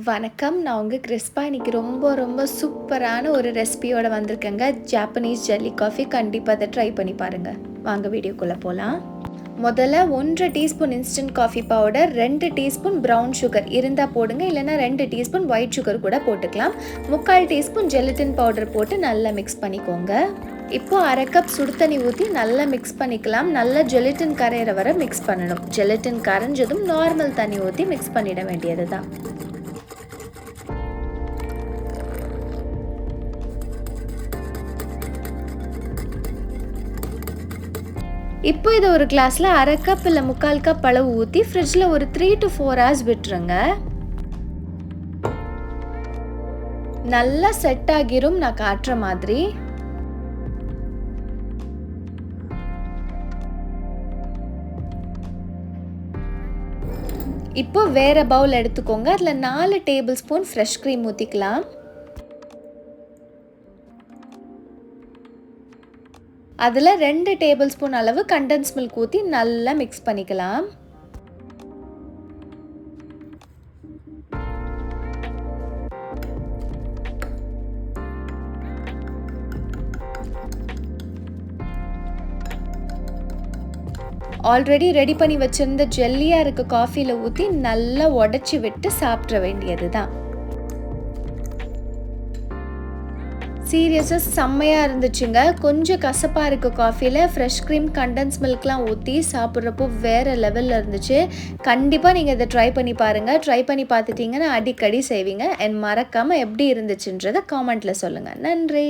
வணக்கம். நான் உங்க கிறிஸ்பா இன்னைக்கு ரொம்ப சூப்பரான ஒரு ரெசிபியோட வந்திருக்கேங்க. Japanese jelly coffee. கண்டிப்பாக அதை ட்ரை பண்ணி பாருங்கள். வாங்க வீடியோக்குள்ளே போகலாம். முதல்ல 1.5 teaspoon instant coffee powder, 2 teaspoon brown sugar இருந்தால் போடுங்க, இல்லைனா 2 டீஸ்பூன் ஒயிட் சுகர் கூட போட்டுக்கலாம். 3/4 டீஸ்பூன் ஜெலட்டின் பவுடர் போட்டு நல்லா மிக்ஸ் பண்ணிக்கோங்க. இப்போது அரை கப் சுடு தண்ணி ஊற்றி நல்லா மிக்ஸ் பண்ணிக்கலாம். நல்லா ஜெலட்டின் கரையிற வரை மிக்ஸ் பண்ணணும். ஜெலட்டின் கரைஞ்சதும் நார்மல் தண்ணி ஊற்றி மிக்ஸ் பண்ணிட வேண்டியது தான். இப்போ இதை ஒரு கிளாஸில் அரை கப் இல்லை 3/4 கப் அளவு ஊற்றி ஃப்ரிட்ஜில் ஒரு 3 to 4 hours விட்டுருங்க. நல்லா செட் ஆகிரும். நான் காட்டுற மாதிரி. இப்போ வேற பவுல் எடுத்துக்கோங்க. அதில் 4 டேபிள் ஸ்பூன் ஃப்ரெஷ் க்ரீம் ஊற்றிக்கலாம். அதில் 2 டேபிள் ஸ்பூன் அளவு கண்டென்ஸ் மில்க் ஊற்றி நல்லா மிக்ஸ் பண்ணிக்கலாம். ஆல்ரெடி ரெடி பண்ணி வச்சிருந்த ஜெல்லியாக இருக்க காஃபியில் ஊற்றி நல்லா உடச்சி விட்டு சாப்பிட வேண்டியது தான். சீரியஸாக செம்மையாக இருந்துச்சுங்க. கொஞ்சம் கசப்பாக இருக்க காஃபியில் ஃப்ரெஷ் க்ரீம், கண்டென்ஸ் மில்க்லாம் ஊற்றி சாப்பிட்றப்போ வேறு லெவலில் இருந்துச்சு. கண்டிப்பாக நீங்கள் இதை ட்ரை பண்ணி பாருங்கள். ட்ரை பண்ணி பார்த்துட்டிங்கன்னா அடிக்கடி செய்வீங்க. மறக்காமல் எப்படி இருந்துச்சுன்றதை காமெண்ட்டில் சொல்லுங்கள். நன்றி.